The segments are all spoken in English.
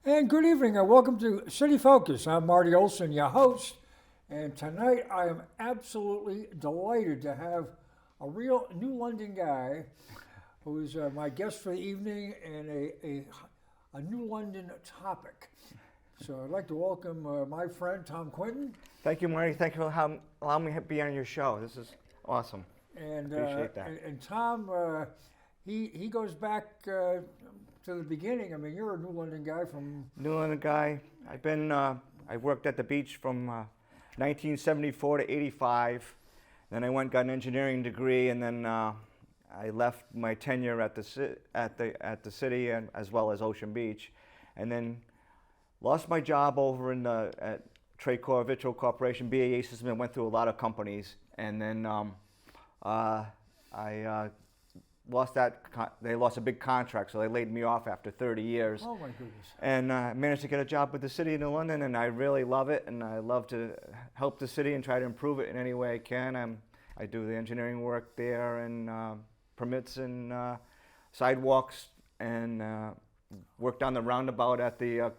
And good evening and welcome to City Focus. I'm Marty Olsen, your host, and tonight I am absolutely delighted to have a real New London guy who is my guest for the evening and a New London topic. So I'd like to welcome my friend Tom Quintin. Thank you, Marty. Thank you for allowing me to be on your show. This is awesome. And appreciate that. And Tom, he goes back to the beginning. I mean, you're a New London guy from... New London guy. I worked at the beach from 1974 to 85. Then I got an engineering degree, and then I left my tenure at the city and as well as Ocean Beach, and then lost my job over at Tracor Vitro Corporation, BAA System, and went through a lot of companies, and then I lost that. They lost a big contract, so they laid me off after 30 years. Oh my goodness! And I managed to get a job with the city of New London, and I really love it, and I love to help the city and try to improve it in any way I can. I do the engineering work there, and permits and sidewalks, and worked on the roundabout at the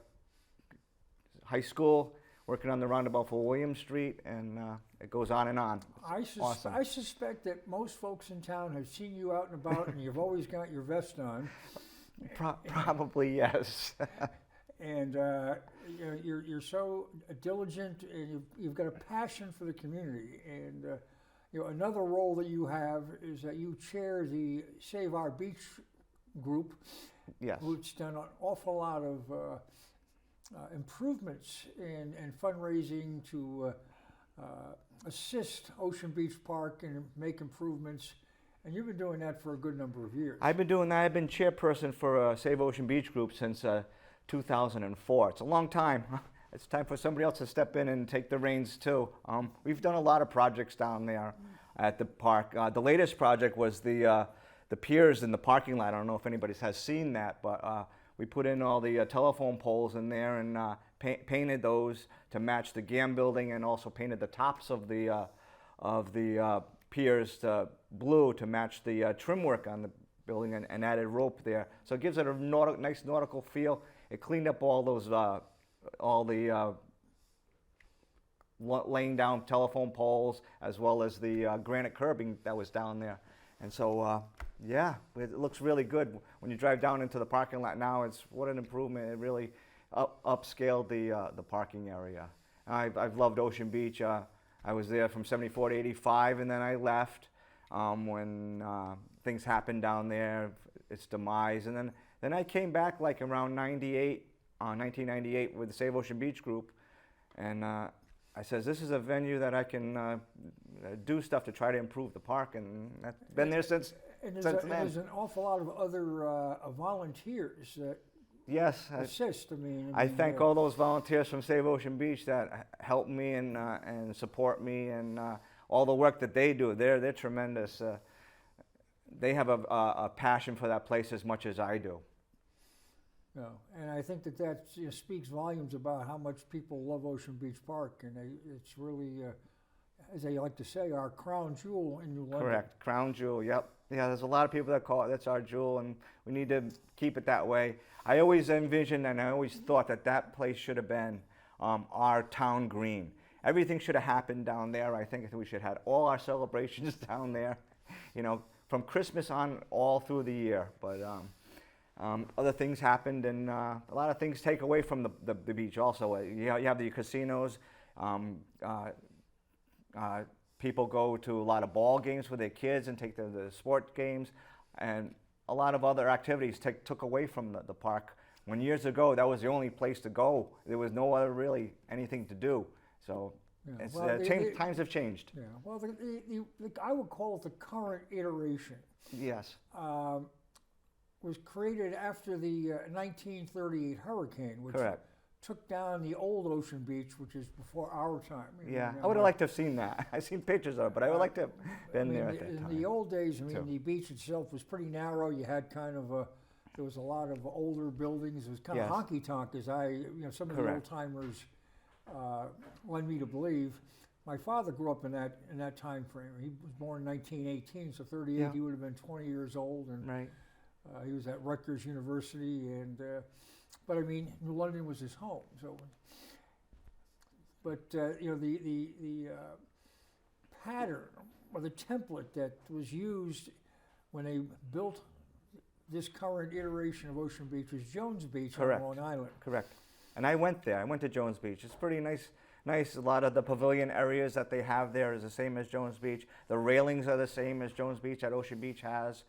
high school, working on the roundabout for William Street, and it goes on and on. Awesome. I suspect that most folks in town have seen you out and about, and you've always got your vest on. Probably yes. And you're so diligent, and you've got a passion for the community. And another role that you have is that you chair the Save Our Beach group, Yes. which done an awful lot of improvements and fundraising to assist Ocean Beach Park and make improvements. And you've been doing that for a good number of years. I've been doing that. I've been chairperson for Save Ocean Beach Group since 2004. It's a long time. It's time for somebody else to step in and take the reins too. We've done a lot of projects down there at the park. The latest project was the piers in the parking lot. I don't know if anybody has seen that, but we put in all the telephone poles in there and painted those to match the GAM building, and also painted the tops of the piers to blue to match the trim work on the building, and added rope there. So it gives it a nice nautical feel. It cleaned up all those laying down telephone poles, as well as the granite curbing that was down there. And so, yeah, it looks really good. When you drive down into the parking lot now, what an improvement. It really upscaled the parking area. I've loved Ocean Beach. I was there from 74 to 85, and then I left when things happened down there, its demise. And then I came back like around 1998 with the Save Ocean Beach group, and I says, this is a venue that I can do stuff to try to improve the park, and I've been there since then. There's an awful lot of other volunteers that assist. I thank all those volunteers from Save Ocean Beach that help me and support me, and all the work that they do. They're tremendous. They have a passion for that place as much as I do. No, and I think that speaks volumes about how much people love Ocean Beach Park, and it's really, as they like to say, our crown jewel in New London. Correct, crown jewel. Yep. Yeah, there's a lot of people that call it that's our jewel, and we need to keep it that way. I always envisioned and I always thought that place should have been our town green. Everything should have happened down there. I think we should have had all our celebrations down there, from Christmas on all through the year. But other things happened, and a lot of things take away from the beach also. You have the casinos. People go to a lot of ball games with their kids and take the sport games, and a lot of other activities took away from the park. When years ago, that was the only place to go. There was no other really anything to do. So times have changed. Yeah. Well, I would call it the current iteration. Yes. Was created after the 1938 hurricane, which Correct. took down the old Ocean Beach, which is before our time. Yeah, I would have liked to have seen that. I've seen pictures of it, but I would like to have been there at that time. In the old days, the beach itself was pretty narrow. You had kind of there was a lot of older buildings. It was kind of honky-tonk, as some of the old-timers led me to believe. My father grew up in that time frame. He was born in 1918, so 38, he would have been 20 years old, and right. He was at Rutgers University, and but I mean, New London was his home. So, but you know, the pattern or the template that was used when they built this current iteration of Ocean Beach was Jones Beach Correct. on Long Island. Correct. And I went there. I went to Jones Beach. It's pretty nice. Nice. A lot of the pavilion areas that they have there is the same as Jones Beach. The railings are the same as Jones Beach that Ocean Beach has.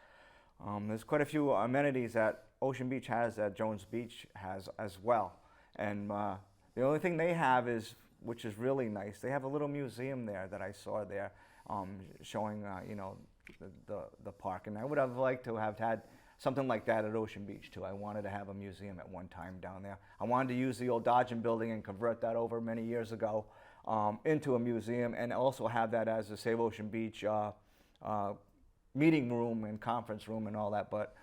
There's quite a few amenities that Ocean Beach has that Jones Beach has as well. And the only thing they have is, which is really nice, they have a little museum there that I saw there, showing you know, the park. And I would have liked to have had something like that at Ocean Beach too. I wanted to have a museum at one time down there. I wanted to use the old Dodgen building and convert that over many years ago into a museum, and also have that as a Save Ocean Beach meeting room and conference room and all that. But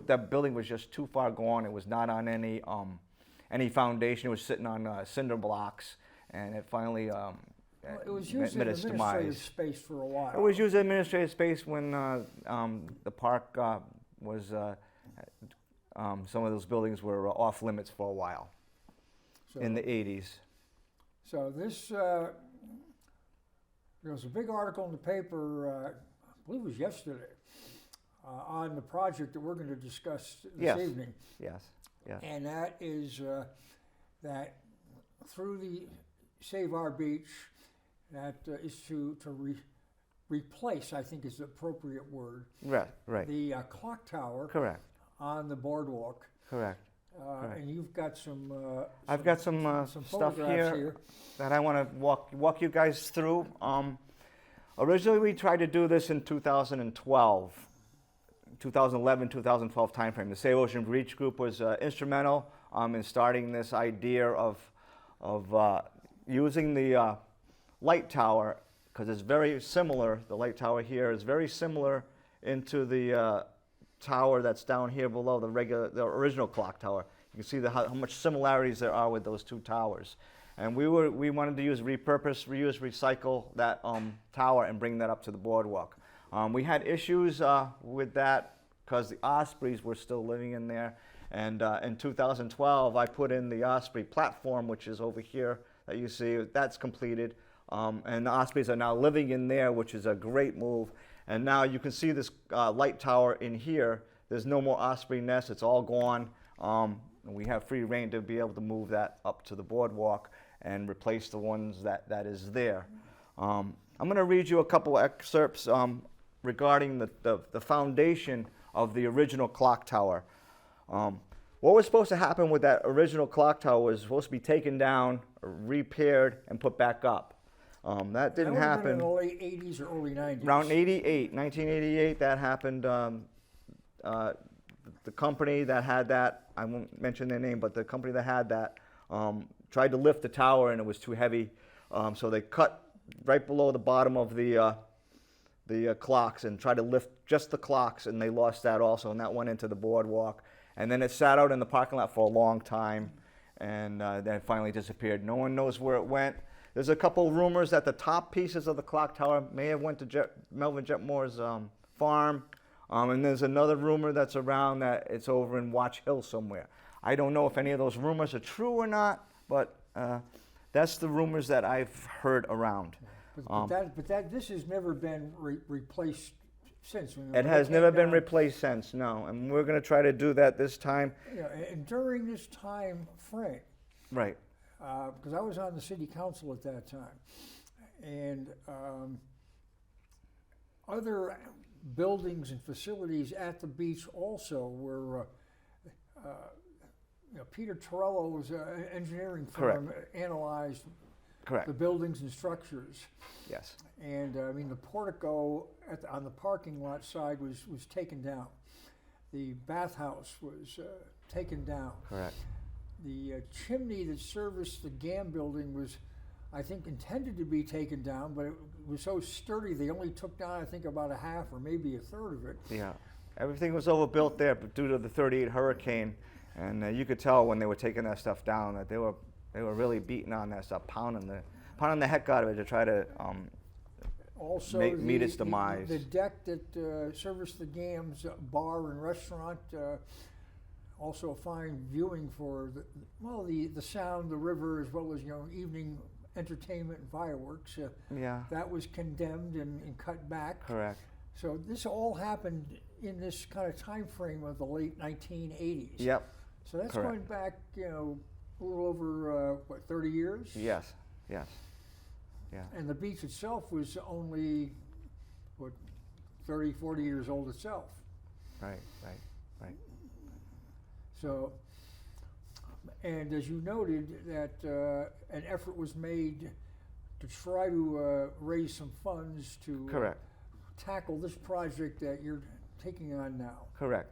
that building was just too far gone. It was not on any foundation. It was sitting on cinder blocks, and it finally It was used met as its administrative demise. space for a while. It was used as administrative space when the park was, some of those buildings were off limits for a while So- in the 80s. So this, there was a big article in the paper, I believe it was yesterday, on the project that we're going to discuss this Yes. evening. Yes, yes. And that is that through the Save Our Beach, that is to replace, I think is the appropriate word, Right, right. the clock tower Correct, on the boardwalk. correct. Correct. And you've got some I've got some stuff photographs here that I want to walk you guys through. Originally, we tried to do this in 2012, 2011, 2012 timeframe. The Save Ocean Beach group was instrumental in starting this idea of using the light tower, because it's very similar. The light tower here is very similar into the tower that's down here below the original clock tower. You can see how much similarities there are with those two towers. And we wanted to repurpose, reuse, recycle that tower and bring that up to the boardwalk. We had issues with that because the ospreys were still living in there. And in 2012, I put in the osprey platform, which is over here that you see. That's completed. And the ospreys are now living in there, which is a great move. And now you can see this light tower in here. There's no more osprey nest. It's all gone. And we have free reign to be able to move that up to the boardwalk and replace the ones that is there. I'm going to read you a couple excerpts regarding the foundation of the original clock tower. What was supposed to happen with that original clock tower was supposed to be taken down, repaired, and put back up. That didn't that happen. in the late 80s or early 90s. Around 1988, that happened. The company that had that, I won't mention their name, but the company that had that tried to lift the tower and it was too heavy. So they cut right below the bottom of the clocks and tried to lift just the clocks, and they lost that also, and that went into the boardwalk. And then it sat out in the parking lot for a long time, and then it finally disappeared. No one knows where it went. There's a couple rumors that the top pieces of the clock tower may have went to Melvin Jetmore's farm. And there's another rumor that's around that it's over in Watch Hill somewhere. I don't know if any of those rumors are true or not, but that's the rumors that I've heard around. But this has never been replaced since. It has never been replaced since, no. And we're going to try to do that this time. Yeah, and during this time frame, Right. because I was on the city council at that time, and other buildings and facilities at the beach also were, Peter Torello's engineering firm analyzed Correct. the buildings and structures. Yes. And I mean, the portico on the parking lot side was taken down. The bathhouse was taken down. Correct. The chimney that serviced the GAM building was, I think, intended to be taken down, but it was so sturdy they only took down, I think, about a half or maybe a third of it. Yeah. Everything was overbuilt there but due to the 38 hurricane. And you could tell when they were taking that stuff down that they were really beating on that stuff, pounding the heck out of it to try to Also, meet its demise. The deck that serviced the GAM's bar and restaurant also fine viewing for the sound, the river, as well as evening entertainment and fireworks. Yeah. That was condemned and cut back. Correct. So this all happened in this kind of time frame of the late 1980s. Yep. So that's Correct. going back, a little over 30 years. Yes. Yes. Yeah. And the beach itself was only 30, 40 years old itself. Right. Right. So, and as you noted, that an effort was made to try to raise some funds to Correct. tackle this project that you're taking on now. Correct.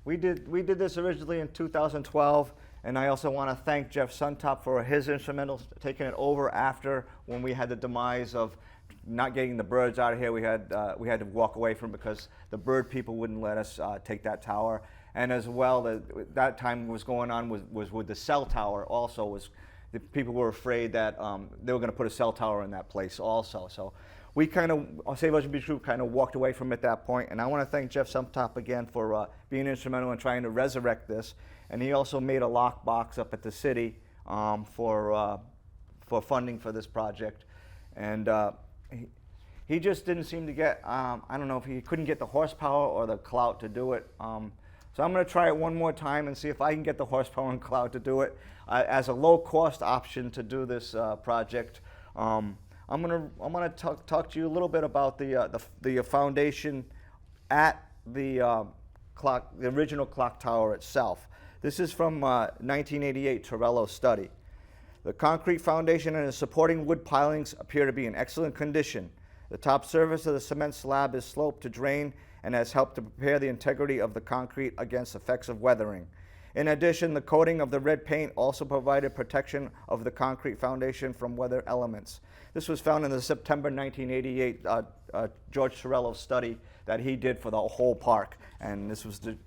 We did this originally in 2012, and I also want to thank Jeff Suntop for his instrumental taking it over after when we had the demise of not getting the birds out of here. We had to walk away from it because the bird people wouldn't let us take that tower, and as well that time was going on was with the cell tower also was. The people were afraid that they were going to put a cell tower in that place also. So we kind of, Save Ocean Beach Group kind of walked away from it at that point. And I want to thank Jeff Suntop again for being instrumental in trying to resurrect this. And he also made a lockbox up at the city for funding for this project. And he just didn't seem to get, I don't know if he couldn't get the horsepower or the clout to do it. So I'm going to try it one more time and see if I can get the horsepower and clout to do it as a low-cost option to do this project. I'm going to talk to you a little bit about the foundation at the original clock tower itself. This is from 1988 Torello study. The concrete foundation and the supporting wood pilings appear to be in excellent condition. The top surface of the cement slab is sloped to drain and has helped to prepare the integrity of the concrete against effects of weathering. In addition, the coating of the red paint also provided protection of the concrete foundation from weather elements. This was found in the September 1988 George Torello study that he did for the whole park. And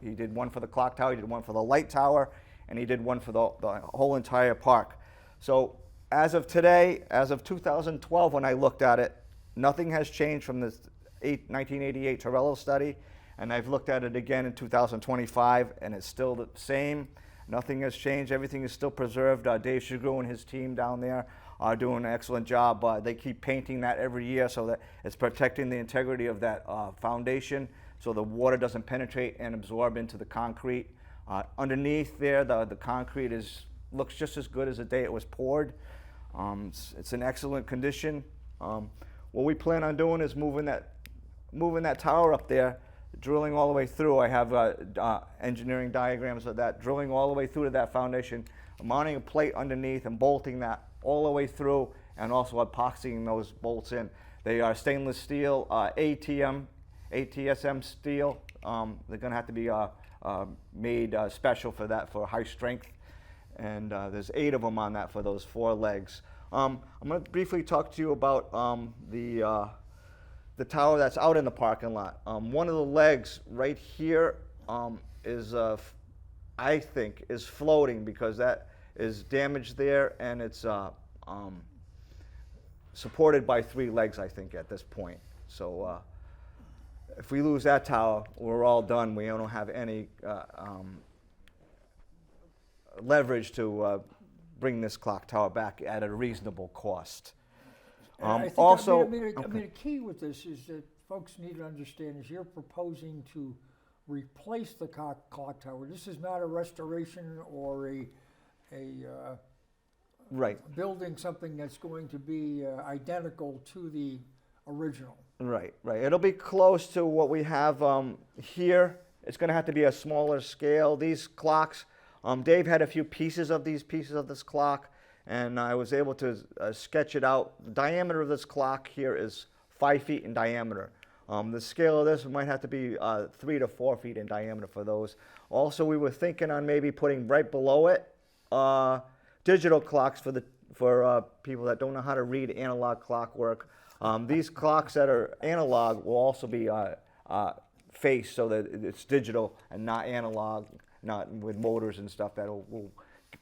he did one for the clock tower, he did one for the light tower, and he did one for the whole entire park. So as of today, as of 2012 when I looked at it, nothing has changed from this 1988 Torello study, and I've looked at it again in 2025, and it's still the same. Nothing has changed. Everything is still preserved. Dave Shagru and his team down there are doing an excellent job. They keep painting that every year so that it's protecting the integrity of that foundation so the water doesn't penetrate and absorb into the concrete. Underneath there, the concrete looks just as good as the day it was poured. It's in excellent condition. What we plan on doing is moving that tower up there, drilling all the way through. I have engineering diagrams of that, drilling all the way through to that foundation, mounting a plate underneath and bolting that all the way through, and also epoxying those bolts in. They are stainless steel, ATSM steel. They're going to have to be made special for that, for high strength. And there's 8 of them on that for those 4 legs. I'm going to briefly talk to you about the tower that's out in the parking lot. One of the legs right here is, I think, is floating because that is damaged there, and it's supported by 3 legs, I think, at this point. So if we lose that tower, we're all done. We don't have any leverage to bring this clock tower back at a reasonable cost. I think Also, a key with this is that folks need to understand is you're proposing to replace the clock tower. This is not a restoration or a right. building something that's going to be identical to the original. Right. It'll be close to what we have here. It's going to have to be a smaller scale. These clocks, Dave had a few pieces of this clock, and I was able to sketch it out. The diameter of this clock here is 5 feet in diameter. The scale of this might have to be 3 to 4 feet in diameter for those. Also, we were thinking on maybe putting right below it digital clocks for people that don't know how to read analog clockwork. These clocks that are analog will also be faced so that it's digital and not analog, not with motors and stuff that will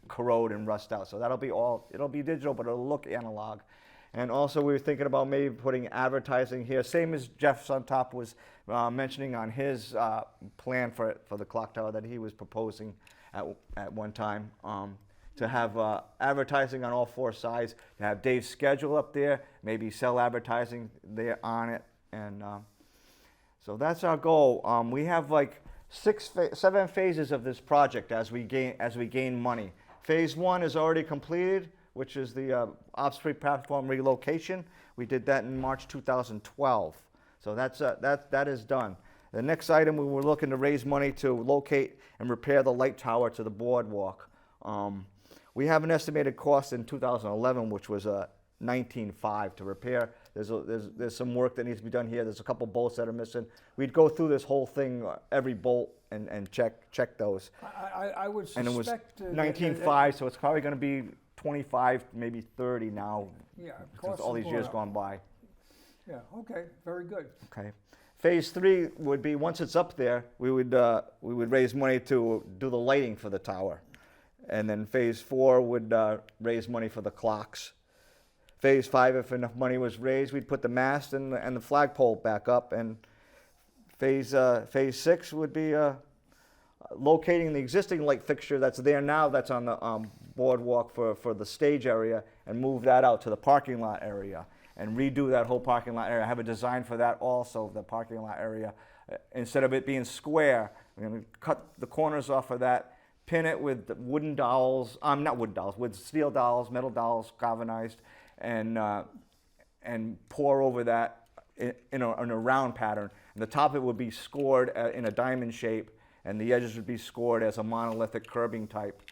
corrode and rust out. So it'll be digital, but it'll look analog. And also we were thinking about maybe putting advertising here, same as Jeff Suntop was mentioning on his plan for the clock tower that he was proposing at one time. To have advertising on all 4 sides, to have Dave's schedule up there, maybe sell advertising there on it, and so that's our goal. We have like 7 phases of this project as we gain money. Phase 1 is already completed, which is the Obstreet platform relocation. We did that in March 2012, so that is done. The next item, we were looking to raise money to locate and repair the light tower to the boardwalk. We have an estimated cost in 2011, which was $19,500 to repair. There's some work that needs to be done here. There's a couple bolts that are missing. We'd go through this whole thing, every bolt, and check those. I would suspect. And it was $19,500, so it's probably going to be $25,000, maybe $30,000 now. Yeah, since all these years gone by. Yeah. Okay. Very good. Okay. Phase 3 would be, once it's up there, we would raise money to do the lighting for the tower. And then phase 4 would raise money for the clocks. Phase 5, if enough money was raised, we'd put the mast and the flagpole back up. And phase 6 would be locating the existing light fixture that's there now, that's on the boardwalk for the stage area, and move that out to the parking lot area and redo that whole parking lot area. I have a design for that also, the parking lot area. Instead of it being square, we're going to cut the corners off of that, pin it with wooden dowels, not wooden dowels, with steel dowels, metal dowels, galvanized, and pour over that in a round pattern. And the top of it would be scored in a diamond shape, and the edges would be scored as a monolithic curbing type,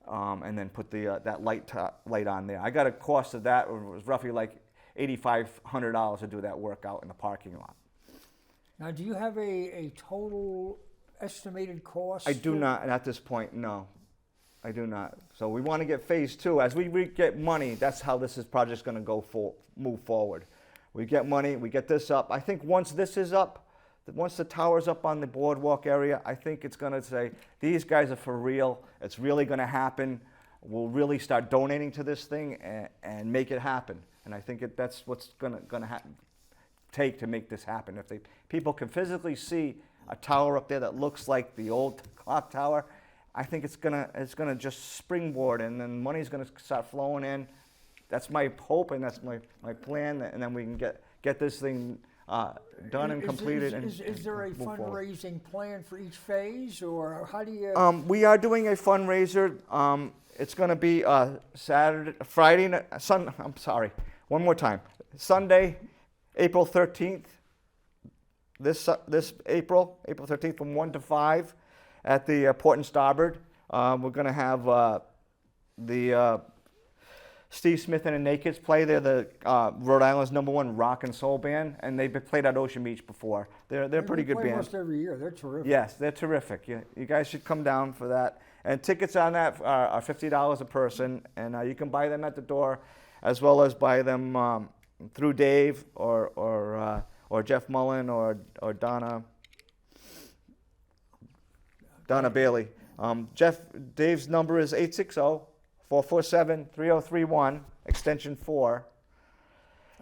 and then put that light on there. I got a cost of that, it was roughly like $8,500 to do that work out in the parking lot. Now, do you have a total estimated cost? I do not at this point, no. I do not. So we want to get phase 2. As we get money, that's how this project's going to move forward. We get money, we get this up. I think once this is up, once the tower's up on the boardwalk area, I think it's going to say, these guys are for real. It's really going to happen. We'll really start donating to this thing and make it happen. And I think that's what's going to take to make this happen. If people can physically see a tower up there that looks like the old clock tower, I think it's gonna just springboard, and then money's gonna start flowing in. That's my hope, and that's my plan, and then we can get this thing done and completed. Is there a fundraising plan for each phase, or how do you? We are doing a fundraiser. It's gonna be one more time. Sunday, April 13th. This April 13th from 1 to 5 at the Port and Starboard. We're going to have the Steve Smith and the Nakeds play. They're the Rhode Island's #1 rock and soul band, and they've played at Ocean Beach before. They're a pretty good band. Almost every year. They're terrific. Yes, they're terrific. You guys should come down for that. And tickets on that are $50 a person, and you can buy them at the door, as well as buy them through Dave or Jeff Mullen or Donna Bailey. Dave's number is 860-447-3031, extension 4.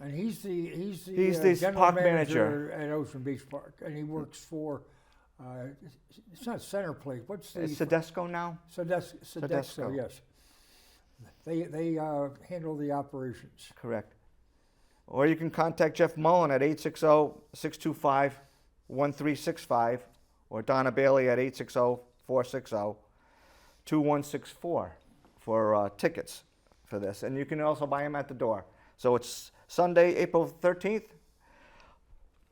And he's the general park manager at Ocean Beach Park, and he works for. It's not Centerplate. What's the? It's Sedesco now. Sedesco, yes. They handle the operations. Correct. Or you can contact Jeff Mullen at 860-625-1365, or Donna Bailey at 860-460-2164 for tickets for this. And you can also buy them at the door. So it's Sunday, April 13th,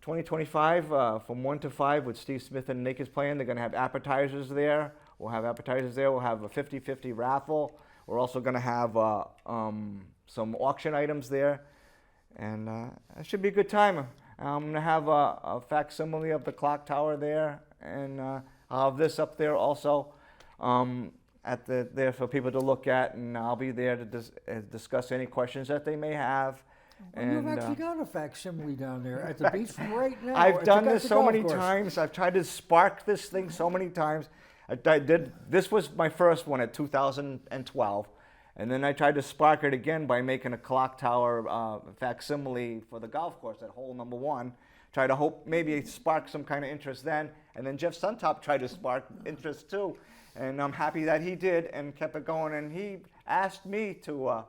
2025, from 1 to 5 with Steve Smith and Nakeds playing. They're going to have appetizers there. We'll have appetizers there. We'll have a 50-50 raffle. We're also going to have some auction items there. And it should be a good time. I'm going to have a facsimile of the clock tower there, and I'll have this up there also there for people to look at, and I'll be there to discuss any questions that they may have. Well, you've actually got a facsimile down there at the beach right now. I've done this so many times. I've tried to spark this thing so many times. I did. This was my first one at 2012. And then I tried to spark it again by making a clock tower facsimile for the golf course at hole number 1. Try to hope maybe spark some kind of interest then. And then Jeff Suntop tried to spark interest too. And I'm happy that he did and kept it going. And he asked me to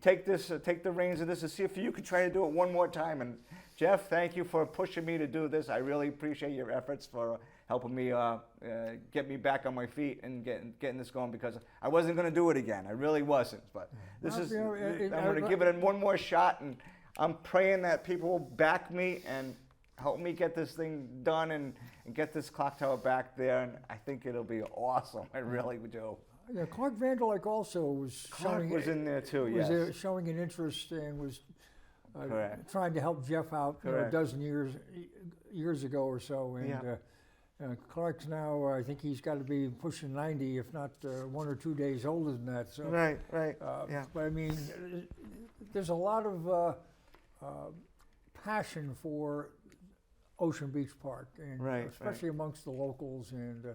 take the reins of this and see if you could try to do it one more time. And Jeff, thank you for pushing me to do this. I really appreciate your efforts for helping me get me back on my feet and getting this going, because I wasn't going to do it again. I really wasn't. But this is, I'm going to give it one more shot, and I'm praying that people will back me and help me get this thing done and get this clock tower back there. And I think it'll be awesome. I really do. Yeah, Clark Vanderlyk also was Clark was in there too, yes. Was showing an interest and was trying to help Jeff out a dozen years ago or so. And Clark's now, I think he's got to be pushing 90, if not 1 or 2 days older than that. So, right. But I mean, there's a lot of passion for Ocean Beach Park, and especially amongst the locals. And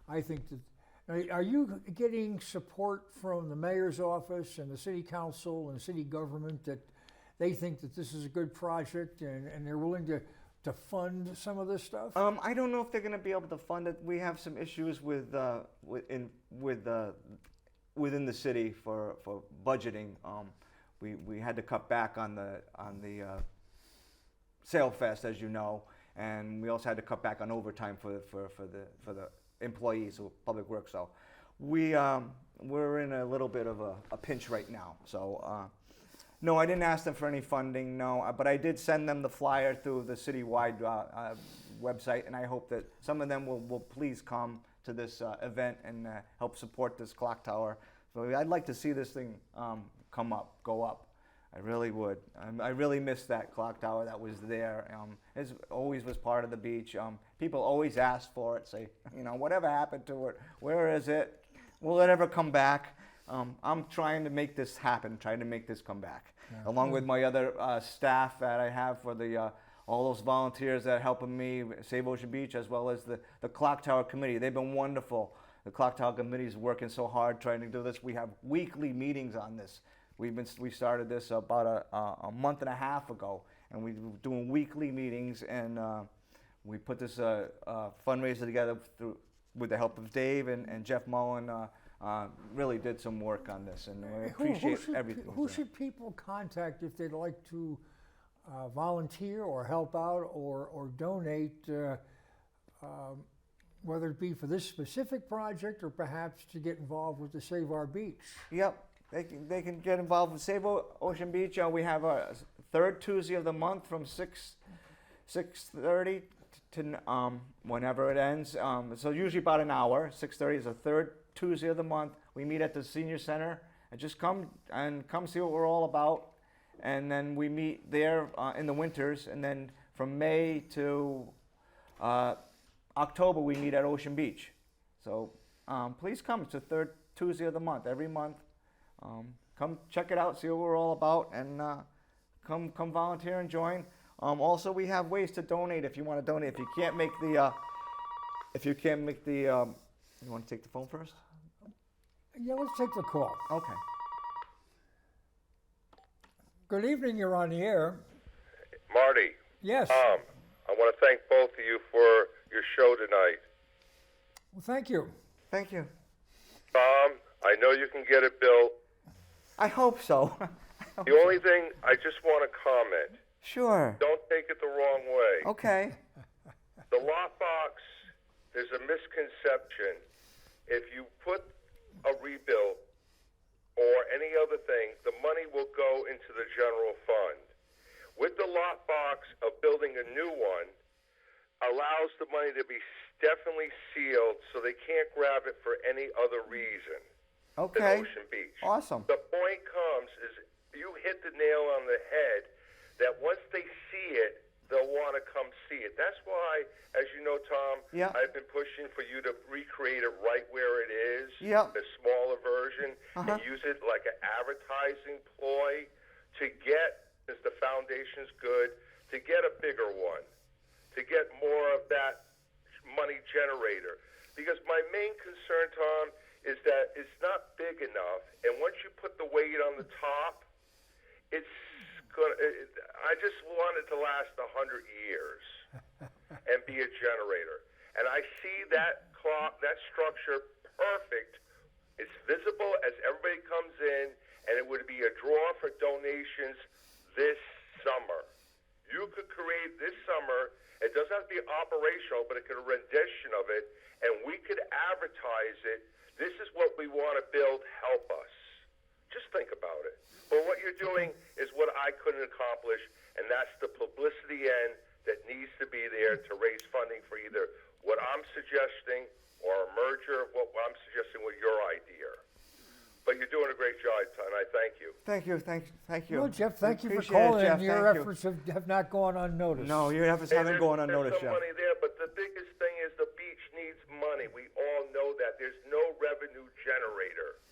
I think that, are you getting support from the mayor's office and the city council and city government that they think that this is a good project and they're willing to fund some of this stuff? I don't know if they're going to be able to fund it. We have some issues within the city for budgeting. We had to cut back on the Sail Fest, as you know, and we also had to cut back on overtime for the employees of Public Works. So we're in a little bit of a pinch right now. So. No, I didn't ask them for any funding, no, but I did send them the flyer through the citywide website, and I hope that some of them will please come to this event and help support this clock tower. So I'd like to see this thing go up. I really would. I really miss that clock tower that was there. It always was part of the beach. People always ask for it, say, whatever happened to it? Where is it? Will it ever come back? I'm trying to make this happen, trying to make this come back, along with my other staff that I have for all those volunteers that are helping me save Ocean Beach, as well as the Clock Tower Committee. They've been wonderful. The Clock Tower Committee is working so hard trying to do this. We have weekly meetings on this. We started this about a month and a half ago, and we're doing weekly meetings, and we put this fundraiser together with the help of Dave and Jeff Mullen. Really did some work on this, and I appreciate everything. Who should people contact if they'd like to volunteer or help out or donate, whether it be for this specific project or perhaps to get involved with the Save Our Beach? Yep, they can get involved with Save Ocean Beach. We have a third Tuesday of the month from 6:30 to whenever it ends. So usually about an hour. 6:30 is the third Tuesday of the month. We meet at the Senior Center, and just come see what we're all about. And then we meet there in the winters, and then from May to October we meet at Ocean Beach. So please come. It's the third Tuesday of the month, every month. Come check it out, see what we're all about, and come volunteer and join. Also, we have ways to donate if you want to donate. If you can't make the, you want to take the phone first? Yeah, let's take the call. Okay. Good evening, you're on the air. Marty. Yes. I want to thank both of you for your show tonight. Well, thank you. Thank you. Tom, I know you can get it built. I hope so. The only thing, I just want to comment. Sure. Don't take it the wrong way. Okay. The lockbox, there's a misconception. If you put a rebuild or any other thing, the money will go into the general fund. With the lockbox of building a new one, allows the money to be definitely sealed so they can't grab it for any other reason Okay. than Ocean Beach. Awesome. The point comes is you hit the nail on the head that once they see it, they'll want to come see it. That's why, as you know, Tom, Yeah. I've been pushing for you to recreate it right where it is, Yeah. the smaller version, Uh-huh. and use it like an advertising ploy to get, as the foundation's good, to get a bigger one, to get more of that money generator. Because my main concern, Tom, is that it's not big enough, and once you put the weight on the top, it's gonna. I just want it to last 100 years and be a generator. And I see that clock, that structure, perfect. It's visible as everybody comes in, and it would be a draw for donations this summer. You could create this summer. It doesn't have to be operational, but it could a rendition of it, and we could advertise it. This is what we want to build. Help us. Just think about it. But what you're doing is what I couldn't accomplish, and that's the publicity end that needs to be there to raise funding for either what I'm suggesting or a merger of what I'm suggesting with your idea. But you're doing a great job, and I thank you. Thank you. Well, Jeff, thank you for Appreciate it, calling. Jeff. Your Thank you. efforts have not gone unnoticed. No, your efforts haven't gone unnoticed, There's some Jeff. money there, but the biggest thing is the beach needs money. We all know that. There's no revenue generator.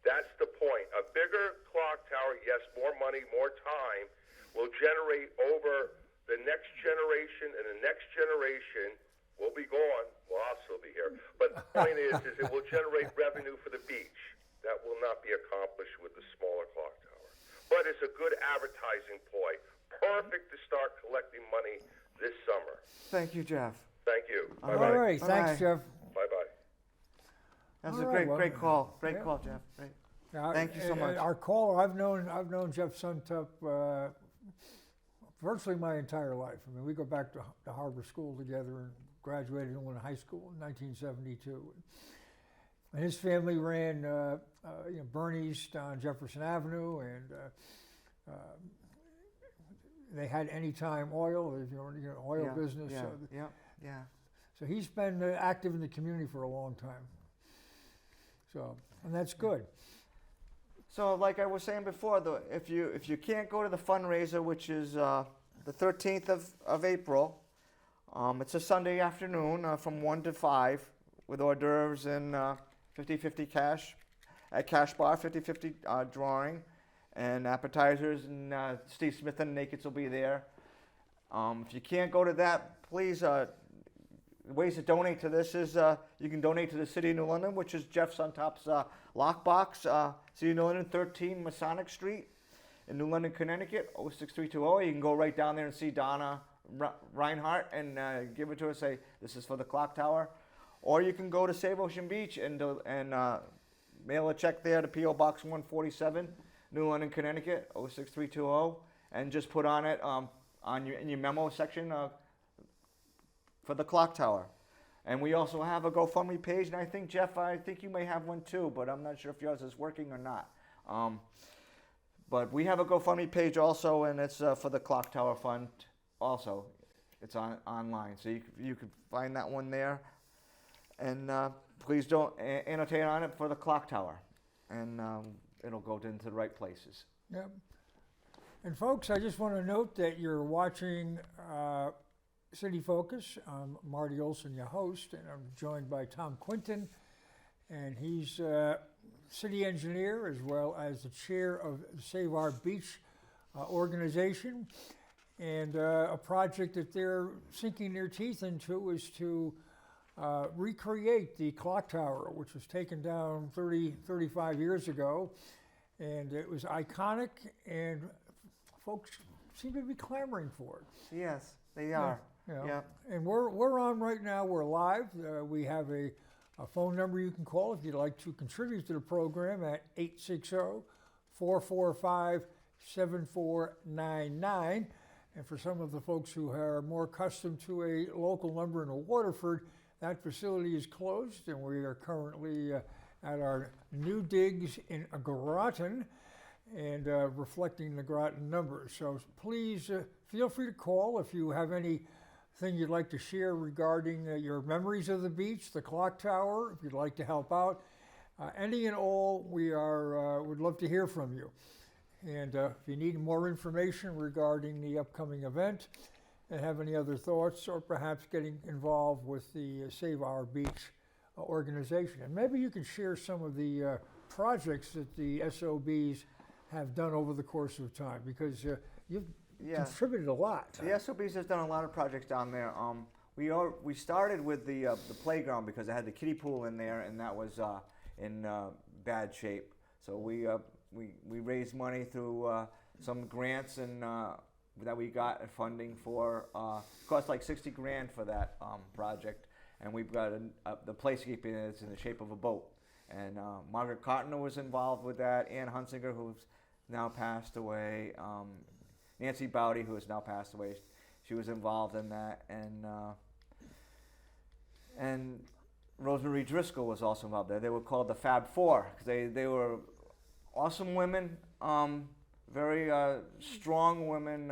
That's the point. A bigger clock tower, yes, more money, more time, will generate over the next generation, and the next generation will be gone. Well, I'll still be here. But the point is it will generate revenue for the beach. That will not be accomplished with the smaller clock tower. But it's a good advertising ploy. Perfect to start collecting money this summer. Thank you, Jeff. Thank you. All Bye-bye. right, thanks, Bye-bye. Jeff. Bye-bye. That was All a right, great call. Great yeah. call, Jeff. Great. Now, Thank you so much. Our caller, I've known Jeff Suntup virtually my entire life. I mean, we go back to Harbor School together and graduated in high school in 1972. And his family ran Bernie's on Jefferson Avenue, and they had Anytime Oil, oil business. Yeah. So he's been active in the community for a long time. So, and that's good. So, like I was saying before, if you can't go to the fundraiser, which is the 13th of April, it's a Sunday afternoon from 1 to 5 with hors d'oeuvres and 50-50 cash at Cash Bar, 50-50 drawing, and appetizers, and Steve Smith and the Nakeds will be there. If you can't go to that, please, ways to donate to this is you can donate to the City of New London, which is Jeff Suntop's lockbox, City of New London, 13 Masonic Street in New London, Connecticut, 06320. You can go right down there and see Donna Reinhardt and give it to her, say, this is for the clock tower. Or you can go to Save Ocean Beach and mail a check there to P.O. Box 147, New London, Connecticut, 06320, and just put on it in your memo section for the clock tower. And we also have a GoFundMe page, and I think, Jeff, you may have one too, but I'm not sure if yours is working or not. But we have a GoFundMe page also, and it's for the clock tower fund also. It's online, so you can find that one there. And please don't annotate on it for the clock tower, and it'll go into the right places. Yep. And folks, I just want to note that you're watching City Focus. I'm Marty Olsen, your host, and I'm joined by Tom Quintin, and he's city engineer as well as the chair of Save Our Beach organization. And a project that they're sinking their teeth into is to recreate the clock tower, which was taken down 35 years ago. And it was iconic, and folks seem to be clamoring for it. Yes, they are. Yeah. And we're on right now. We're live. We have a phone number you can call if you'd like to contribute to the program at 860-445-7499. And for some of the folks who are more accustomed to a local number in Waterford, that facility is closed, and we are currently at our new digs in Groton, and reflecting the Groton numbers. So please feel free to call if you have anything you'd like to share regarding your memories of the beach, the clock tower, if you'd like to help out. Any and all, we would love to hear from you. And if you need more information regarding the upcoming event and have any other thoughts, or perhaps getting involved with the Save Our Beach organization. And maybe you can share some of the projects that the SOBs have done over the course of time, because you've contributed a lot. The SOBs has done a lot of projects down there. We started with the playground because it had the kiddie pool in there, and that was in bad shape. So we raised money through some grants and that we got funding for. Cost like 60 grand for that project, and we've got the placekeeping is in the shape of a boat. And Margaret Cartner was involved with that. Ann Hunsinger, who's now passed away. Nancy Bowdy, who has now passed away, she was involved in that. And Rosemary Driscoll was also involved there. They were called the Fab Four because they were awesome women, very strong women.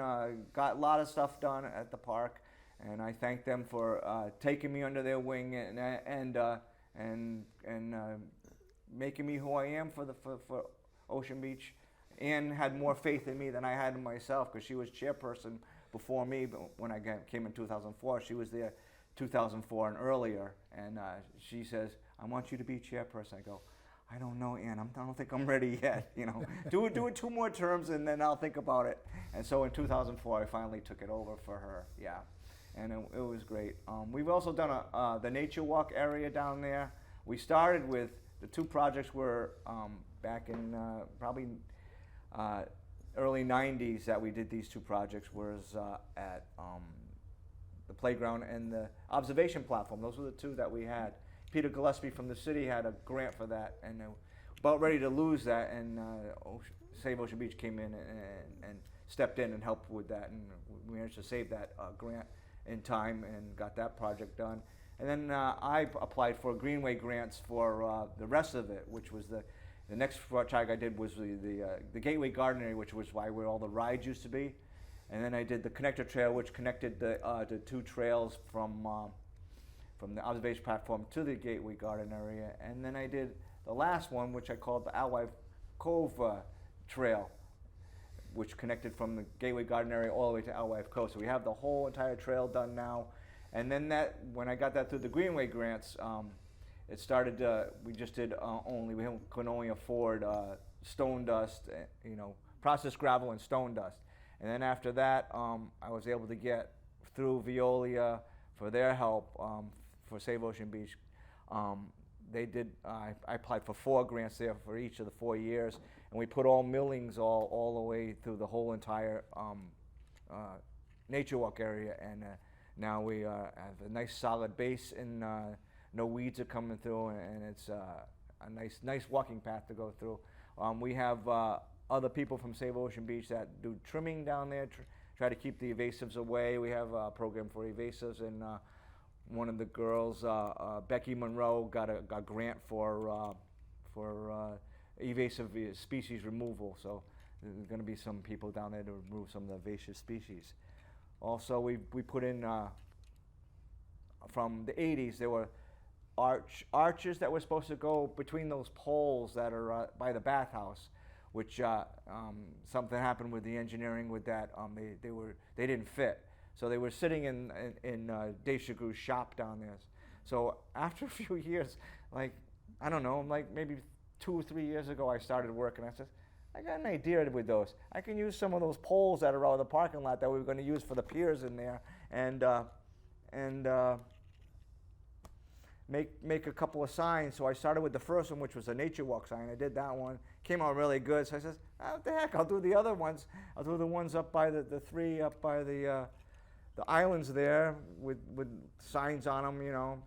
Got a lot of stuff done at the park, and I thank them for taking me under their wing and making me who I am for Ocean Beach. Ann had more faith in me than I had in myself because she was chairperson before me. But when I came in 2004, she was there 2004 and earlier. And she says, "I want you to be chairperson." I go, "I don't know, Ann. I don't think I'm ready yet. You know, do it 2 more terms and then I'll think about it." And so in 2004, I finally took it over for her. Yeah, and it was great. We've also done the nature walk area down there. We started with the 2 projects were back in probably early 90s that we did these 2 projects was at the playground and the observation platform. Those were the 2 that we had. Peter Gillespie from the city had a grant for that, and about ready to lose that, and Save Ocean Beach came in and stepped in and helped with that, and we managed to save that grant in time and got that project done. And then I applied for Greenway grants for the rest of it, which was the next project I did was the Gateway Garden area, which was where all the rides used to be. And then I did the connector trail, which connected the 2 trails from the observation platform to the Gateway Garden area. And then I did the last one, which I called the Alwife Cove Trail, which connected from the Gateway Garden area all the way to Alwife Cove. So we have the whole entire trail done now. And then when I got that through the Greenway grants, it started. We just did we could only afford stone dust, processed gravel and stone dust. And then after that, I was able to get through Veolia for their help for Save Ocean Beach. They did. I applied for 4 grants there for each of the 4 years, and we put all millings all the way through the whole entire nature walk area. And now we have a nice solid base, and no weeds are coming through, and it's a nice walking path to go through. We have other people from Save Ocean Beach that do trimming down there, try to keep the evasives away. We have a program for evasives, and one of the girls, Becky Monroe, got a grant for evasive species removal. So there's going to be some people down there to remove some of the invasive species. Also, we put in from the 80s, there were arches that were supposed to go between those poles that are by the bathhouse, which something happened with the engineering with that. They didn't fit, so they were sitting in Dave Chagrew's shop down there. So after a few years, like I don't know, like maybe 2 or 3 years ago, I started working. I said, I got an idea with those. I can use some of those poles that are out of the parking lot that we were going to use for the piers in there, and make a couple of signs. So I started with the first one, which was a nature walk sign. I did that one. Came out really good. So I said, what the heck? I'll do the other ones. I'll do the ones up by the 3 up by the islands there with signs on them.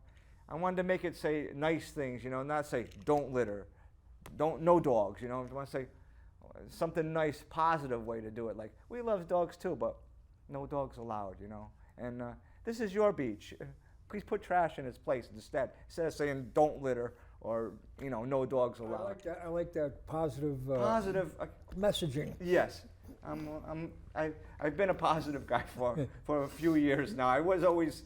I wanted to make it say nice things. Not say don't litter, no dogs. I want to say something nice, positive way to do it. Like, we love dogs too, but no dogs allowed, And this is your beach. Please put trash in its place instead of saying don't litter or, no dogs allowed. I like that positive messaging. Yes. I've been a positive guy for a few years now. I was always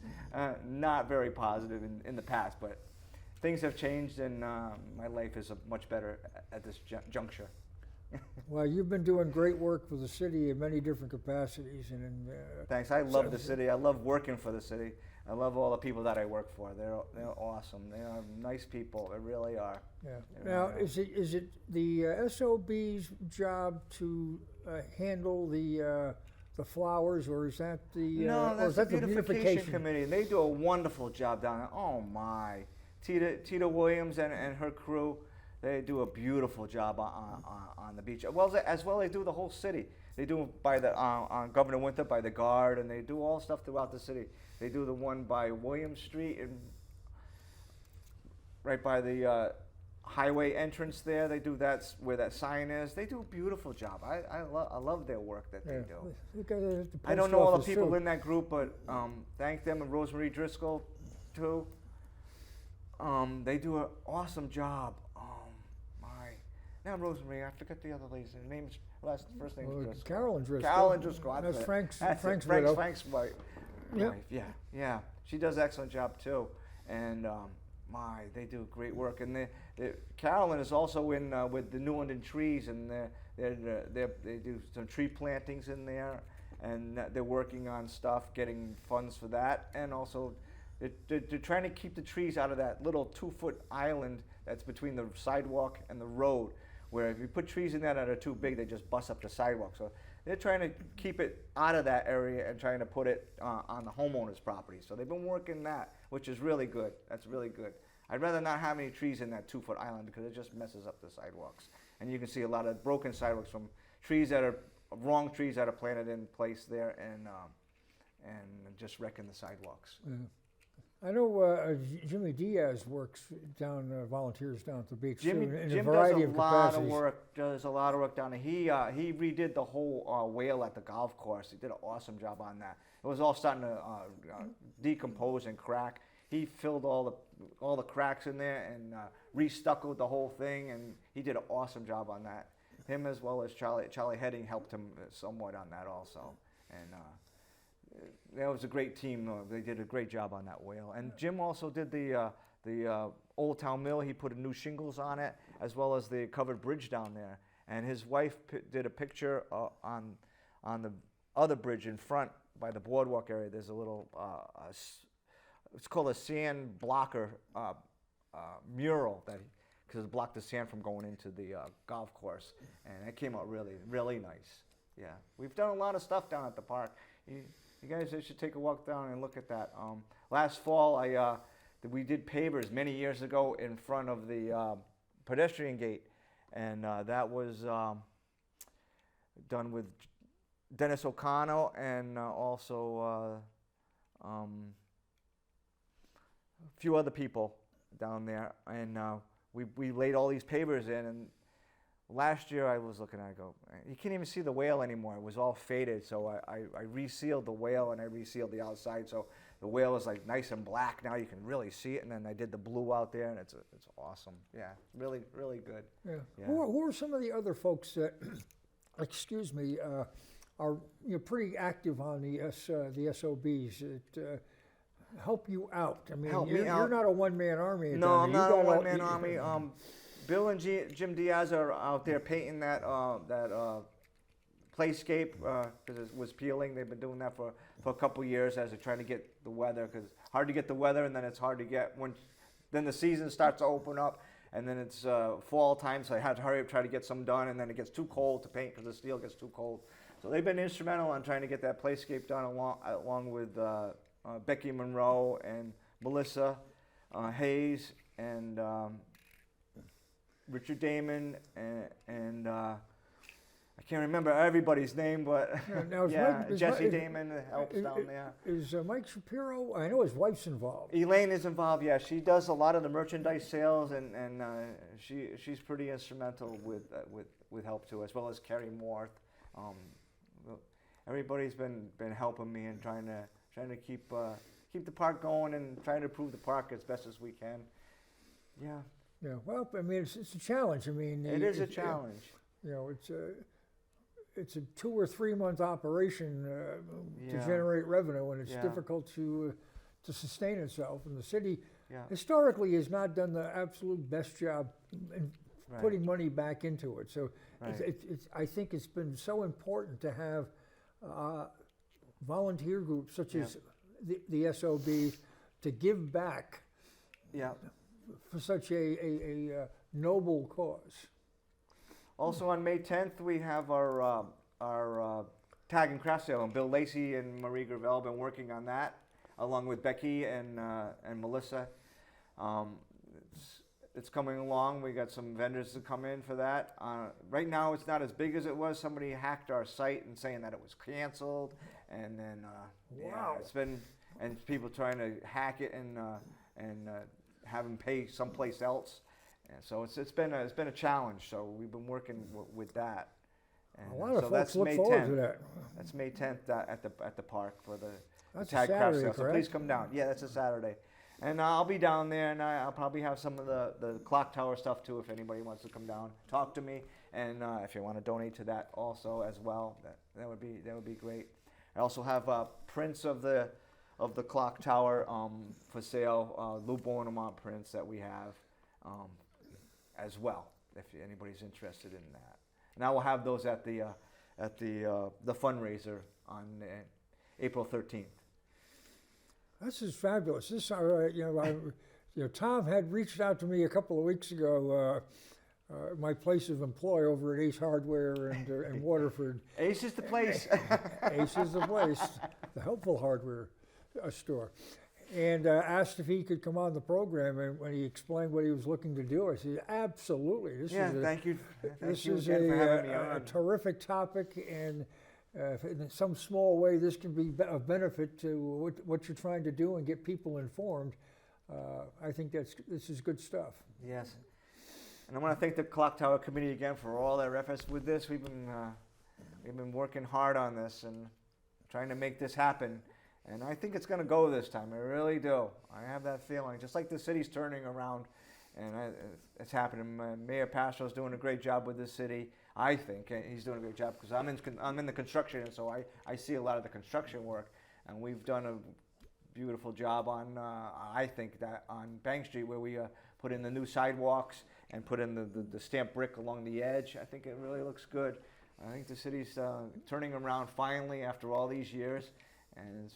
not very positive in the past, but things have changed, and my life is much better at this juncture. Well, you've been doing great work for the city in many different capacities. Thanks. I love the city. I love working for the city. I love all the people that I work for. They're awesome. They are nice people. They really are. Yeah. Now, is it the SOB's job to handle the flowers, or is that the the beautification committee? And they do a wonderful job down there. Oh my, Tita Williams and her crew. They do a beautiful job on the beach. Well, as well they do the whole city. They do by the on Governor Winter by the Guard, and they do all stuff throughout the city. They do the one by William Street and right by the highway entrance there. They do that where that sign is. They do a beautiful job. I love their work that they do. The I don't post know all the office, people too. in that group, but thank them and Rosemary Driscoll too. They do an awesome job. Now Rosemary, I forget the other lady's name. First name is Driscoll. Carolyn Driscoll. Carolyn Driscoll. That's it. Frank's That's it. Frank's widow. Frank's wife. Yep. Yeah. She does an excellent job too, and they do great work. And Carolyn is also in with the New London Trees, and they do some tree plantings in there, and they're working on stuff, getting funds for that, and also they're trying to keep the trees out of that little 2-foot island that's between the sidewalk and the road, where if you put trees in that that are too big, they just bust up the sidewalk. So they're trying to keep it out of that area and trying to put it on the homeowner's property. So they've been working that, which is really good. That's really good. I'd rather not have any trees in that 2-foot island because it just messes up the sidewalks. And you can see a lot of broken sidewalks from wrong trees that are planted in place there and just wrecking the sidewalks. Yeah. I know Jimmy Diaz works volunteers down at the beach too, in a variety of capacities. Does a lot of work down there. He redid the whole whale at the golf course. He did an awesome job on that. It was all starting to decompose and crack. He filled all the cracks in there and restuccoed the whole thing, and he did an awesome job on that. Him as well as Charlie Heading helped him somewhat on that also, and that was a great team. They did a great job on that whale. And Jim also did the Old Town Mill. He put new shingles on it, as well as the covered bridge down there. And his wife did a picture on the other bridge in front by the boardwalk area. There's a little, it's called a sand blocker mural because it blocked the sand from going into the golf course. And it came out really, really nice. Yeah, we've done a lot of stuff down at the park. You guys should take a walk down and look at that. Last fall, we did pavers many years ago in front of the pedestrian gate, and that was done with Dennis O'Connell and also a few other people down there. And we laid all these pavers in, and last year I was looking at it, I go, you can't even see the whale anymore. It was all faded, so I resealed the whale and I resealed the outside, so the whale is like nice and black now. You can really see it, and then I did the blue out there, and it's awesome. Yeah, really, really good. Yeah. Who are some of the other folks that, excuse me, are pretty active on the SOBs that help you out? I mean, you're not a one-man army. No, I'm not a one-man army. Bill and Jim Diaz are out there painting that playscape because it was peeling. They've been doing that for a couple years as they're trying to get the weather, because it's hard to get the weather, and then it's hard to get then the season starts to open up, and then it's fall time, so I had to hurry up, try to get some done, and then it gets too cold to paint because the steel gets too cold. So they've been instrumental on trying to get that playscape done along with Becky Monroe and Melissa Hayes and Richard Damon and I can't remember everybody's name, but Jesse Damon helps down there. Is Mike Shapiro? I know his wife's involved. Elaine is involved. Yeah, she does a lot of the merchandise sales, and she's pretty instrumental with help too, as well as Kerry Moore. Everybody's been helping me and trying to keep the park going and trying to improve the park as best as we can. Yeah. Yeah. Well, I mean, it's a challenge. I mean, it is a challenge. It's a 2 or 3 month operation to generate revenue, and it's difficult to sustain itself. And the city historically has not done the absolute best job in putting money back into it. So I think it's been so important to have volunteer groups such as the SOB to give back for such a noble cause. Also on May 10th, we have our tag and craft sale, and Bill Lacey and Marie Gravel have been working on that, along with Becky and Melissa. it's coming along. We got some vendors to come in for that. Right now, it's not as big as it was. Somebody hacked our site and saying that it was canceled, and then Wow. it's been and people trying to hack it and have them pay someplace else. And so it's been a challenge. So we've been working with that. And A lot of so folks that's look May forward 10th. to that. That's May 10th at the park for the That's a tag craft Saturday, sale. So correct? please come down. Yeah, that's a Saturday. And I'll be down there, and I'll probably have some of the clock tower stuff too. If anybody wants to come down, talk to me, and if you want to donate to that also as well, that would be great. I also have prints of the clock tower for sale, Lou Bornemont prints that we have as well. If anybody's interested in that, and I will have those at the fundraiser on April 13th. This is fabulous. This, Tom had reached out to me a couple of weeks ago. My place of employ over at Ace Hardware in Waterford. Ace is the place. Ace is the place, the helpful hardware store. And asked if he could come on the program, and when he explained what he was looking to do, I said, absolutely. Thank you. This you is again for having me a on. terrific topic, and in some small way, this can be of benefit to what you're trying to do and get people informed. I think this is good stuff. Yes. And I want to thank the Clock Tower Committee again for all their efforts with this. We've been working hard on this and trying to make this happen. And I think it's going to go this time. I really do. I have that feeling. Just like the city's turning around, and it's happening. Mayor Pastro's doing a great job with this city. I think he's doing a great job because I'm in the construction, and so I see a lot of the construction work. And we've done a beautiful job on, I think, that on Bank Street where we put in the new sidewalks and put in the stamped brick along the edge. I think it really looks good. I think the city's turning around finally after all these years. And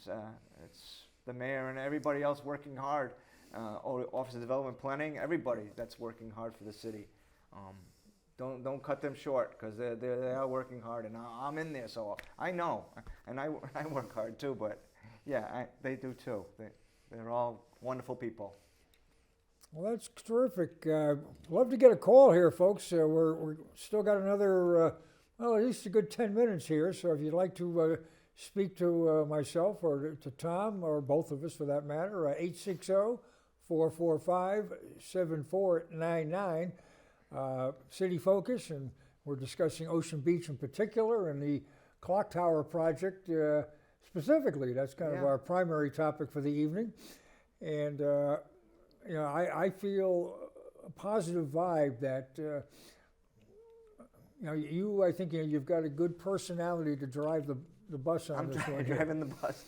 it's the mayor and everybody else working hard, Office of Development Planning, everybody that's working hard for the city. Don't cut them short because they are working hard, and I'm in there, so I know, and I work hard too. But yeah, they do too. They're all wonderful people. Well, that's terrific. Love to get a call here, folks. We're still got another, at least a good 10 minutes here. So if you'd like to speak to myself or to Tom, or both of us for that matter, 860-445-7499. City Focus, and we're discussing Ocean Beach in particular and the Clock Tower project specifically. That's kind of our primary topic for the evening. And, I feel a positive vibe that, I think you've got a good personality to drive the bus on this one. I'm driving the bus.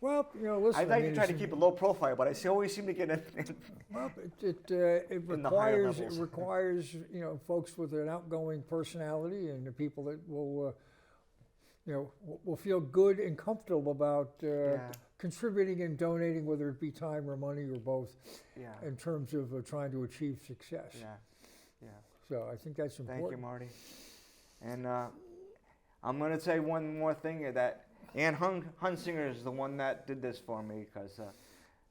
Well, listen. I like to try to keep a low profile, but I always seem to get in. Well, it In the higher requires levels. folks with an outgoing personality and the people that will feel good and comfortable about contributing and donating, whether it be time or money or both. Yeah. In terms of trying to achieve success. Yeah. So I think that's important. Thank you, Marty. And I'm going to say one more thing, that Ann Hunsinger is the one that did this for me, because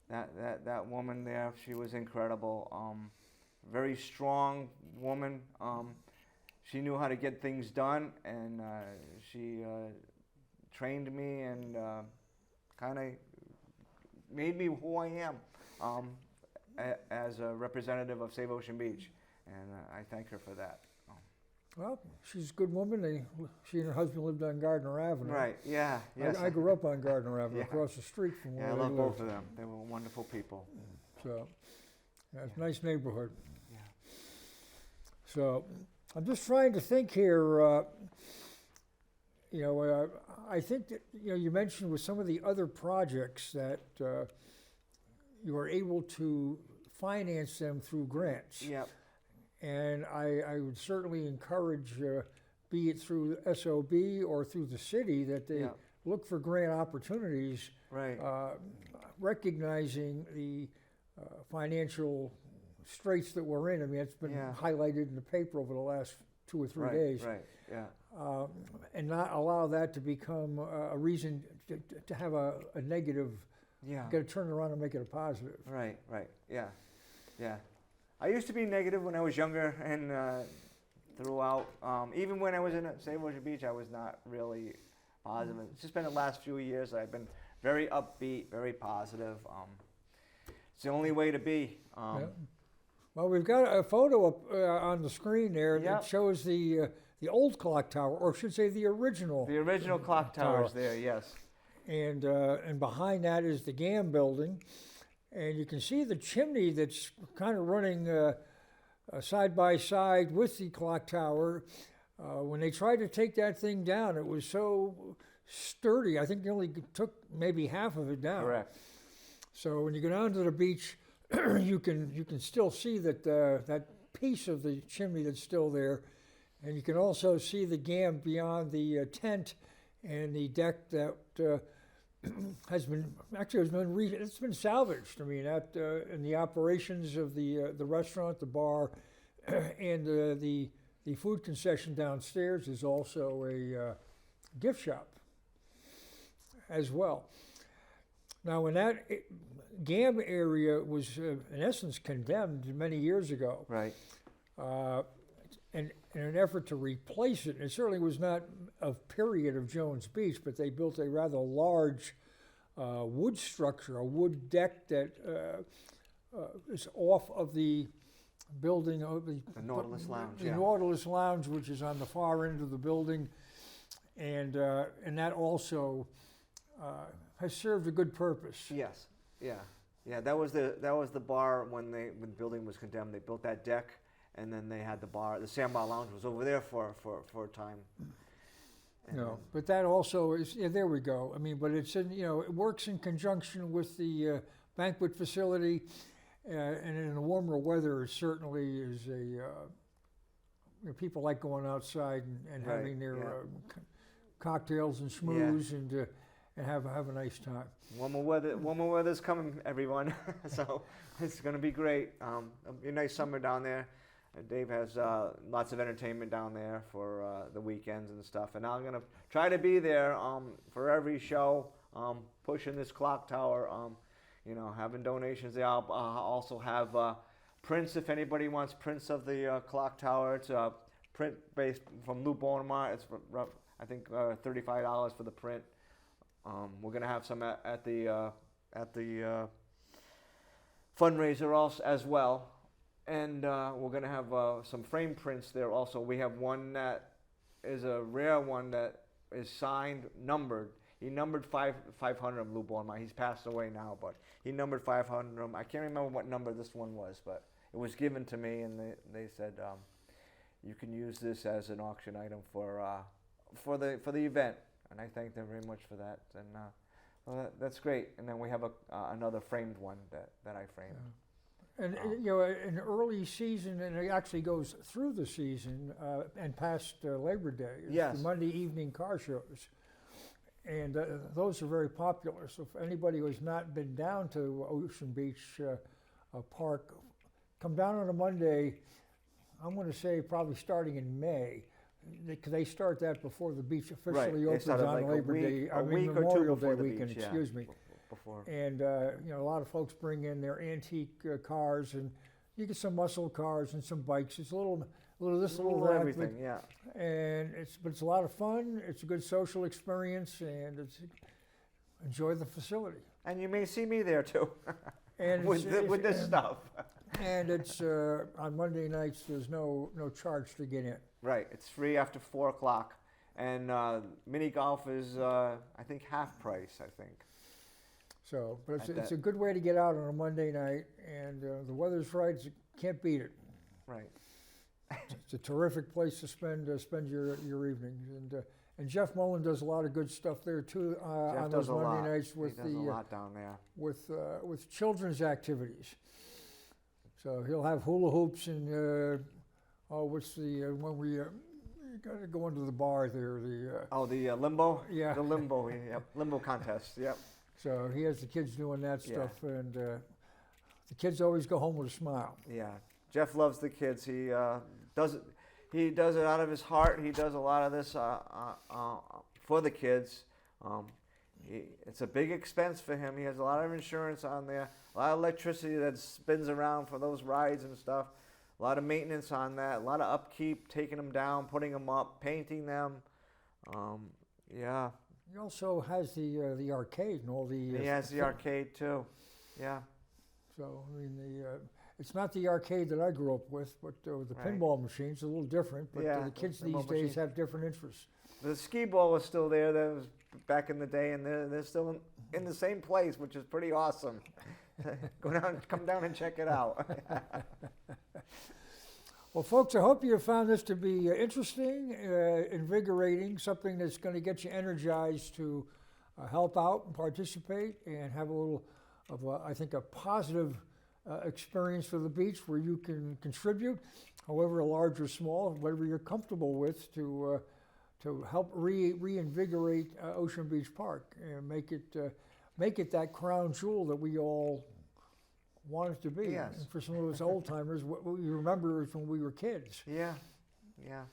that woman there, she was incredible. Very strong woman. She knew how to get things done, and she trained me and kind of made me who I am as a representative of Save Ocean Beach, and I thank her for that. Well, she's a good woman. She and her husband lived on Gardner Avenue. Right, yeah. Yes. I grew up on Gardner Avenue, across the street from where I they love lived. both of them. They were wonderful people. So, it's a nice neighborhood. Yeah. So, I'm just trying to think here. I think that you mentioned with some of the other projects that you are able to finance them through grants. Yep. And I would certainly encourage, be it through SOB or through the city, that they look for grant opportunities, Right. Recognizing the financial straits that we're in. I mean, it's been highlighted in the paper over the last 2 or 3 days. Right, yeah. And not allow that to become a reason to have a negative. Yeah. Got to turn it around and make it a positive. Right, yeah. I used to be negative when I was younger and throughout. Even when I was in St. Roger Beach, I was not really positive. It's just been the last few years that I've been very upbeat, very positive. It's the only way to be. Yeah. Well, we've got a photo up on the screen there Yep. that shows the old clock tower, or I should say the original. The original clock tower is there, yes. And behind that is the GAM building. And you can see the chimney that's kind of running side by side with the clock tower. When they tried to take that thing down, it was so sturdy. I think they only took maybe half of it down. Correct. So when you go down to the beach, you can still see that that piece of the chimney that's still there, and you can also see the GAM beyond the tent and the deck that has been it's been salvaged. I mean, that in the operations of the restaurant, the bar, and the food concession downstairs is also a gift shop as well. Now, when that GAM area was in essence condemned many years ago, Right. and in an effort to replace it, it certainly was not a period of Jones Beach, but they built a rather large wood structure, a wood deck that is off of the building of The Nautilus Lounge, the yeah. Nautilus Lounge, which is on the far end of the building, and that also has served a good purpose. Yes. Yeah. Yeah. That was the bar when the building was condemned. They built that deck, and then they had the bar. The Sandbar Lounge was over there for a time. And No, but that also is, yeah, there we go. I mean, but it's in, it works in conjunction with the banquet facility, and in the warmer weather, it certainly is people like going outside and Right, having their yeah. cocktails and schmooze and have a nice time. Warmer weather's coming, everyone. So it's going to be great. It'll be a nice summer down there. Dave has lots of entertainment down there for the weekends and stuff. And I'm going to try to be there for every show, pushing this clock tower, having donations there. I'll also have prints if anybody wants prints of the clock tower. It's a print based from Lou Bonamart. It's I think $35 for the print. We're going to have some at the fundraiser also as well. And we're going to have some frame prints there also. We have one that is a rare one that is signed, numbered. He numbered 500 of Lou Bonamart. He's passed away now, but he numbered 500 of them. I can't remember what number this one was, but it was given to me, and they said you can use this as an auction item for the event. And I thank them very much for that. And well, that's great. And then we have another framed one that I framed. Yeah. And an early season, and it actually goes through the season and past Labor Day. It's Yes. the Monday evening car shows, and those are very popular. So if anybody who has not been down to Ocean Beach Park, come down on a Monday. I'm going to say probably starting in May, because they start that before the beach officially They opens started on like Labor Day. a week or two Memorial before Day the weekend. beach, yeah. Excuse me. Before. And a lot of folks bring in their antique cars, and you get some muscle cars and some bikes. It's a little this, a little that, everything, yeah. and it's a lot of fun. It's a good social experience, and enjoy the facility. And you may see me there too, And with this stuff. And it's on Monday nights. There's no charge to get in. Right, it's free after 4 o'clock, and mini golf is I think half price. I think. So, but it's At a good way to get out on a Monday night, and the weather's right. So you can't beat it. Right. It's a terrific place to spend your evenings, and Jeff Mullen does a lot of good stuff there too on those Monday nights with he does a lot down there. with children's activities. So he'll have hula hoops and what's the when we got to go into the bar there The limbo. Yeah. The limbo. Yep. Limbo contest. Yep. So he has the kids doing that Yeah. stuff, and the kids always go home with a smile. Yeah. Jeff loves the kids. He does it. He does it out of his heart. He does a lot of this for the kids. it's a big expense for him. He has a lot of insurance on there, a lot of electricity that spins around for those rides and stuff, a lot of maintenance on that, a lot of upkeep, taking them down, putting them up, painting them. Yeah. He also has the arcade and all the. He has the arcade too. Yeah. So I mean it's not the arcade that I grew up with, but the Right. pinball machines are a little different. But Yeah, the kids the these pinball days machines. have different interests. The skee ball is still there. That was back in the day, and they're still in the same place, which is pretty awesome. Come down and check it out. Well, folks, I hope you found this to be interesting, invigorating, something that's going to get you energized to help out and participate and have a little of, I think, a positive experience for the beach where you can contribute, however large or small, whatever you're comfortable with, to help reinvigorate Ocean Beach Park and make it that crown jewel that we all want it to be. Yes. And for some of us old timers, what we remember is when we were kids. Yeah, yeah.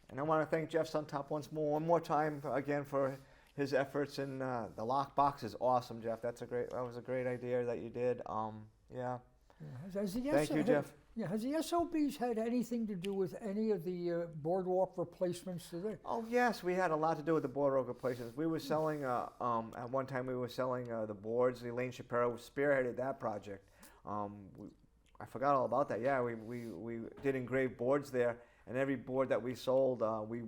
And I want to thank Jeff Suntop one more time again for his efforts. And the lock box is awesome, Jeff. That was a great idea that you did. Yeah. Thank you, Jeff. Yeah, has the SOBs had anything to do with any of the boardwalk replacements today? Oh yes, we had a lot to do with the boardwalk replacements. We were selling at one time we were selling the boards. Elaine Shapiro spearheaded that project. I forgot all about that. Yeah, we did engraved boards there, and every board that we sold, we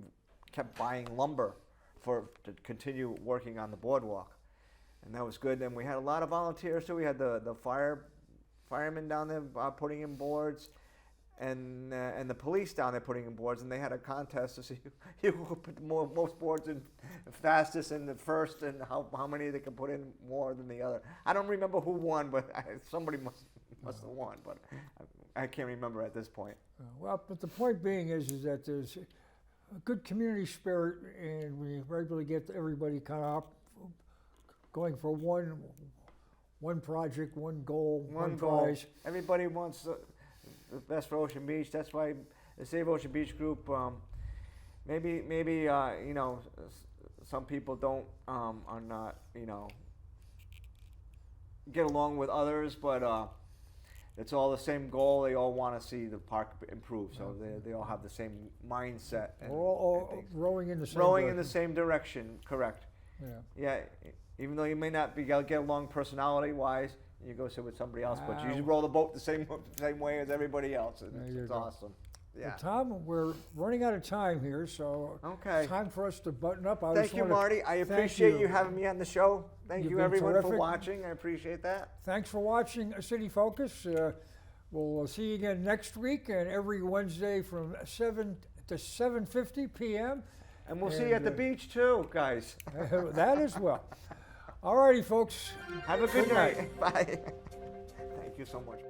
kept buying lumber to continue working on the boardwalk, and that was good. And we had a lot of volunteers too. We had the firemen down there putting in boards, and the police down there putting in boards, and they had a contest to see who could put most boards in fastest and the first, and how many they could put in more than the other. I don't remember who won, but somebody must have won, but I can't remember at this point. Well, but the point being is that there's a good community spirit, and we regularly get everybody kind of going for one project, one goal, one prize. Everybody wants the best for Ocean Beach. That's why the Save Ocean Beach group. Maybe you know, some people don't are not, you know, get along with others, but it's all the same goal. They all want to see the park improve, so they all have the same mindset. We're all rowing in the same rowing direction. in the same direction. Correct. Yeah. Yeah. Even though you may not get along personality-wise, you go sit with somebody else, but you row the boat the same way as everybody else. It's awesome. Yeah. Well, Tom, we're running out of time here, so Okay. time for us to button up. Thank you, Marty. I appreciate you having me on the show. Thank You've you, been everyone, for terrific. watching. I appreciate that. Thanks for watching City Focus. We'll see you again next week, and every Wednesday from 7 to 7:50 p.m. And we'll see you at the beach, too, guys. That as well. All righty, folks. Have a good night. Bye. Thank you so much.